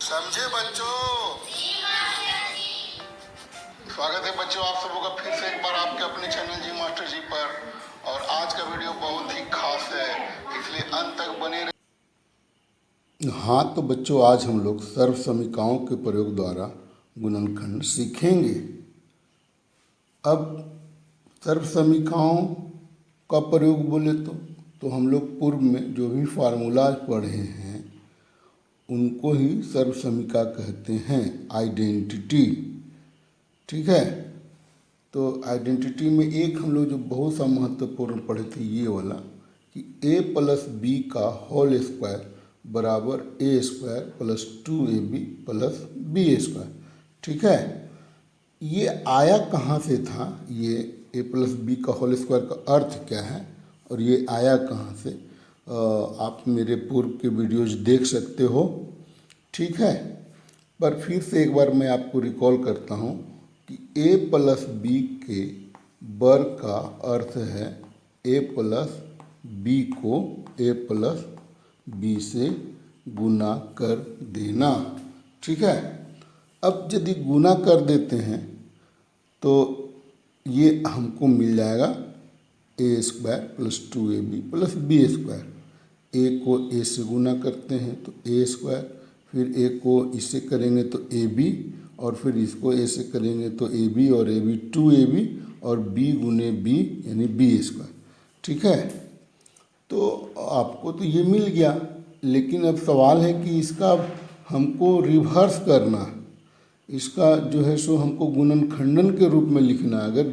समझे बच्चों। स्वागत है बच्चों आप सबों का फिर से एक बार आपके अपने चैनल जी मास्टर जी पर। और आज का वीडियो बहुत ही खास है, इसलिए अंत तक बने रहिए। हाँ तो बच्चों, आज हम लोग सर्वसमीकाओं के प्रयोग द्वारा गुणनखंड सीखेंगे। अब सर्वसमीकाओं का प्रयोग बोले तो हम लोग पूर्व में जो भी फार्मूला पढ़े हैं उनको ही सर्वसमीका कहते हैं, आइडेंटिटी। ठीक है, तो आइडेंटिटी में एक हम लोग जो बहुत सा महत्वपूर्ण पढ़े थे ये वाला कि a प्लस बी का होल स्क्वायर बराबर a square plus 2ab plus b square. ठीक है, ये आया कहाँ से था, ये a प्लस बी का होल स्क्वायर का अर्थ क्या है और ये आया कहाँ से, आप मेरे पूर्व के वीडियोज देख सकते हो। ठीक है, पर फिर से एक बार मैं आपको रिकॉल करता हूँ कि a प्लस बी के वर्ग का अर्थ है a प्लस बी को a प्लस बी से गुना कर देना। ठीक है, अब यदि गुना कर देते हैं तो ये हमको मिल जाएगा a square plus 2ab plus b square. a को a से गुना करते हैं तो a स्क्वायर, फिर a को इससे करेंगे तो ab, और फिर इसको a से करेंगे तो ab और ab 2ab और b गुने b यानी b स्क्वायर। ठीक है, तो आपको तो ये मिल गया, लेकिन अब सवाल है कि इसका हमको रिवर्स करना, इसका जो है सो हमको गुणनखंडन के रूप में लिखना। अगर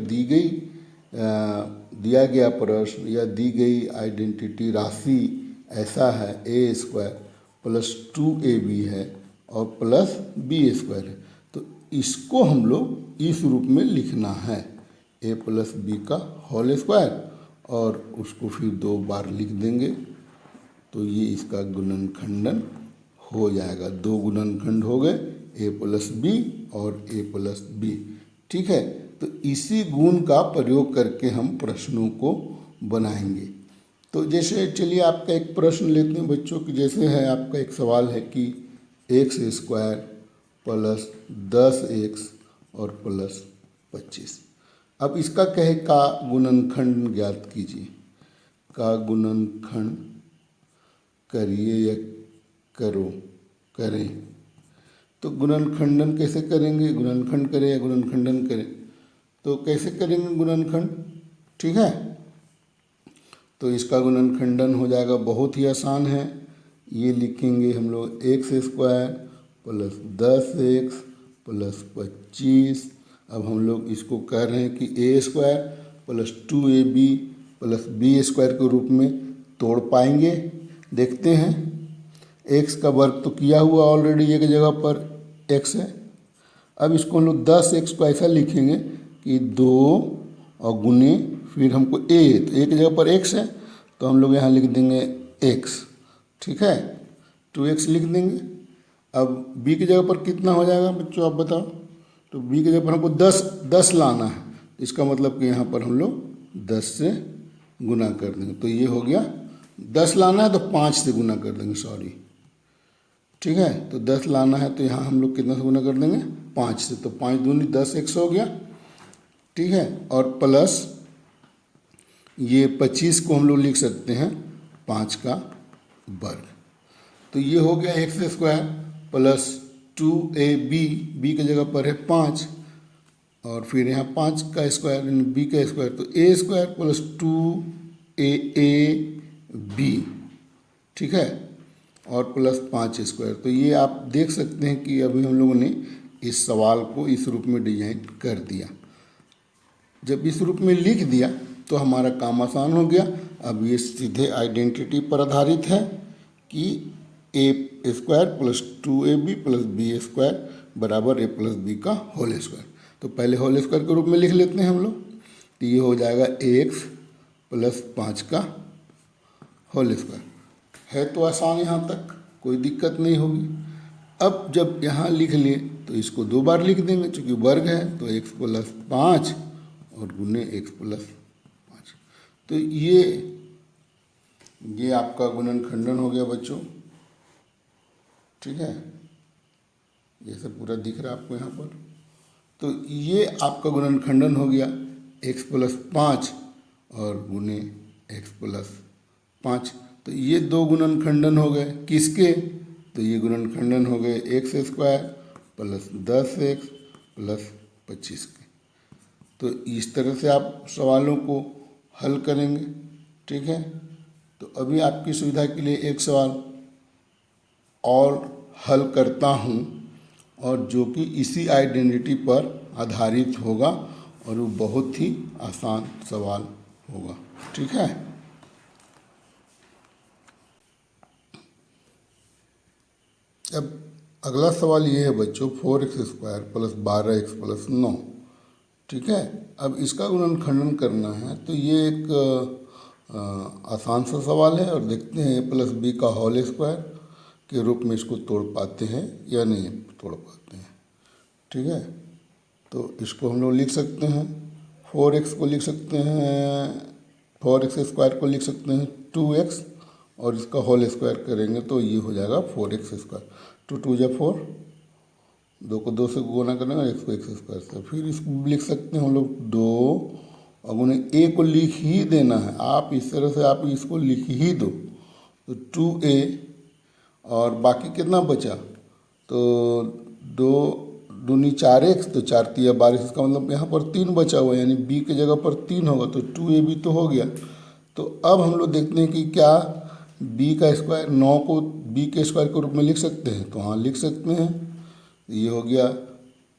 दिया गया प्रश्न या दी गई आइडेंटिटी राशि ऐसा है a स्क्वायर प्लस 2ab है और प्लस बी स्क्वायर है, तो इसको हम लोग इस रूप में लिखना है, a प्लस बी का होल स्क्वायर, और उसको फिर 2 बार लिख देंगे तो ये इसका गुणनखंडन हो जाएगा। 2 गुणनखंड हो गए, a प्लस बी और a प्लस बी। ठीक है, तो इसी गुण का प्रयोग करके हम प्रश्नों को बनाएंगे। तो जैसे चलिए आपका एक प्रश्न लेते हैं बच्चों कि जैसे है आपका एक सवाल है कि एक्स स्क्वायर प्लस 10x और प्लस 25। अब इसका कहे का गुणनखंड ज्ञात कीजिए, का गुणनखंड करिए या करें। तो गुणनखंडन कैसे करेंगे, गुणनखंड करें या गुणनखंडन करें, तो कैसे करेंगे गुणनखंड। ठीक है, तो इसका गुणनखंडन हो जाएगा, बहुत ही आसान है। ये लिखेंगे हम लोग x square plus 10x plus 25। अब हम लोग इसको कह रहे हैं कि a square plus 2ab plus b square के रूप में तोड़ पाएंगे। देखते हैं, x का वर्ग तो किया हुआ ऑलरेडी एक जगह पर x है। अब इसको हम लोग 10x को ऐसा लिखेंगे कि 2 और गुने फिर हमको a, तो एक जगह पर x है तो हम लोग यहाँ लिख देंगे x। ठीक है, 2x लिख देंगे। अब b की जगह पर कितना हो जाएगा बच्चों आप बताओ, तो b की जगह पर हमको 10 लाना है, इसका मतलब कि यहाँ पर हम लोग 10 से गुना कर देंगे, तो ये हो गया 10 लाना है तो 5 से गुना कर देंगे, सॉरी। ठीक है, तो 10 लाना है तो यहाँ हम लोग कितना से गुना कर देंगे, 5 से, तो 5 दूनी 10x हो गया। ठीक है, और प्लस ये 25 को हम लोग लिख सकते हैं 5 का वर्ग, तो ये हो गया x square plus 2ab, B की जगह पर है 5, और फिर यहाँ 5 का स्क्वायर यानी बी का स्क्वायर, तो a स्क्वायर प्लस 2ab। ठीक है, और प्लस 5 स्क्वायर। तो ये आप देख सकते हैं कि अभी हम लोगों ने इस सवाल को इस रूप में डिजाइन कर दिया। जब इस रूप में लिख दिया तो हमारा काम आसान हो गया। अब ये सीधे आइडेंटिटी पर आधारित है कि a square plus 2ab plus b square बराबर a प्लस बी का होल स्क्वायर। तो पहले होल स्क्वायर के रूप में लिख लेते हैं हम लोग, तो ये हो जाएगा x प्लस 5 का होल स्क्वायर। है तो आसान, यहाँ तक कोई दिक्कत नहीं होगी। अब जब यहाँ लिख लिए तो इसको 2 बार लिख देंगे, चूँकि वर्ग है तो x प्लस 5 और गुने x प्लस 5। तो ये आपका गुणनखंडन हो गया बच्चों। ठीक है, ये सब पूरा दिख रहा है आपको यहाँ पर। तो ये आपका गुणनखंडन हो गया x+5 और गुने x+5। तो ये दो गुणनखंडन हो गए किसके, तो ये गुणनखंडन हो गए x² + 10x + 25 के। तो इस तरह से आप सवालों को हल करेंगे, ठीक है। तो अभी आपकी सुविधा के लिए एक सवाल और हल करता हूँ, और जो कि इसी आइडेंटिटी पर आधारित होगा, और वो बहुत ही आसान सवाल होगा, ठीक है। अब अगला सवाल ये है बच्चों, 4x² + 12x + 9, ठीक है। अब इसका गुणनखंडन करना है, तो ये एक आसान सा सवाल है, और देखते हैं a+b का होल स्क्वायर के रूप में इसको तोड़ पाते हैं या नहीं तोड़ पाते हैं, ठीक है। तो इसको हम लोग लिख सकते हैं, 4x को लिख सकते हैं, 4x² को लिख सकते हैं 2x, और इसका होल स्क्वायर करेंगे तो ये हो जाएगा 4x²। 2 2 जा 4, 2 को 2 से गुना करेंगे, और x को x² से। फिर इसको लिख सकते हैं हम लोग 2, और उन्हें a को लिख ही देना है, आप इस तरह से आप इसको लिख ही दो। तो 2a, और बाकी कितना बचा, तो 2 दूनी 4x, तो 4 तिया 12, इसका मतलब यहाँ पर 3 बचा हुआ है, यानी b की जगह पर 3 होगा, तो 2ab तो हो गया। तो अब हम लोग देखते हैं कि क्या b का स्क्वायर 9 को b के स्क्वायर के रूप में लिख सकते हैं, तो हाँ लिख सकते हैं। ये हो गया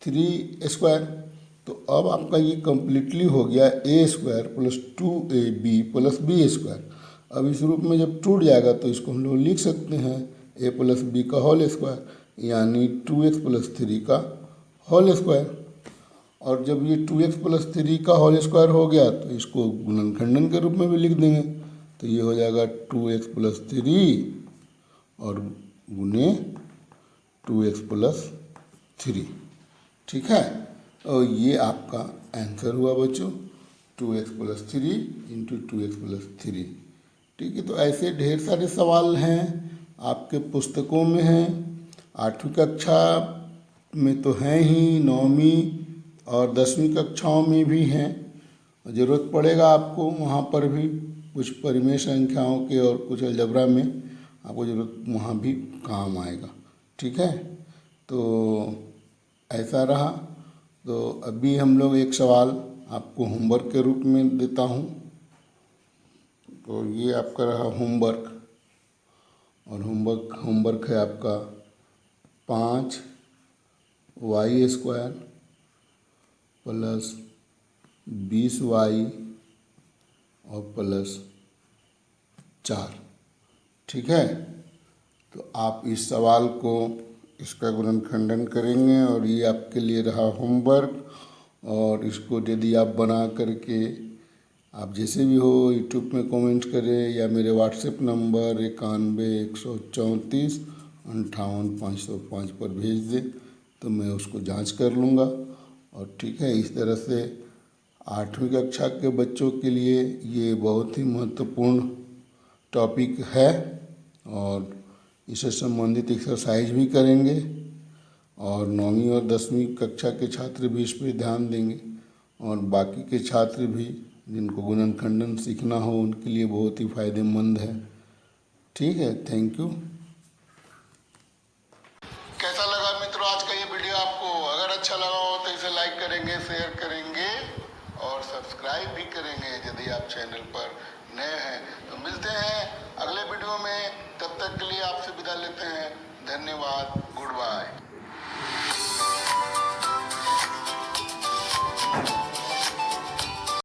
3² तो अब आपका ये कम्प्लीटली हो गया a² + 2ab + b²। अब इस रूप में जब टूट जाएगा तो इसको हम लोग लिख सकते हैं a + b का होल स्क्वायर, यानी 2x + 3 का होल स्क्वायर। और जब ये 2x + 3 का होल स्क्वायर हो गया तो इसको गुणनखंडन के रूप में भी लिख देंगे, तो ये हो जाएगा 2x + 3 और गुने 2x + 3, ठीक है। और ये आपका आंसर हुआ बच्चों, 2x + 3 × 2x + 3, ठीक है। तो ऐसे ढेर सारे सवाल हैं, आपके पुस्तकों में हैं, 8वीं कक्षा में तो हैं ही, 9वीं और 10वीं कक्षाओं में भी हैं। ज़रूरत पड़ेगा आपको वहाँ पर भी, कुछ परिमेय संख्याओं के और कुछ अलजेब्रा में आपको ज़रूरत वहाँ भी काम आएगा, ठीक है। तो ऐसा रहा। तो अभी हम लोग एक सवाल आपको होमवर्क के रूप में देता हूँ। तो ये आपका रहा होमवर्क, और होमवर्क है आपका 5y² + 20y और +4, ठीक है। तो आप इस सवाल को, इसका गुणनखंडन करेंगे, और ये आपके लिए रहा होमवर्क। और इसको यदि आप बना करके, आप जैसे भी हो यूट्यूब में कमेंट करें या मेरे व्हाट्सएप नंबर 91 134 58 505 पर भेज दें, तो मैं उसको जांच कर लूँगा। और ठीक है, इस तरह से 8वीं कक्षा के बच्चों के लिए ये बहुत ही महत्वपूर्ण टॉपिक है, और इससे संबंधित एक्सरसाइज भी करेंगे, और 9वीं और 10वीं कक्षा के छात्र भी इस पर ध्यान देंगे, और बाकी के छात्र भी जिनको गुणनखंडन सीखना हो उनके लिए बहुत ही फायदेमंद है, ठीक है। Thank you. कैसा लगा मित्रों आज का ये वीडियो आपको? अगर अच्छा लगा हो तो इसे लाइक करेंगे, शेयर करेंगे और सब्सक्राइब भी करेंगे यदि आप चैनल पर नए हैं।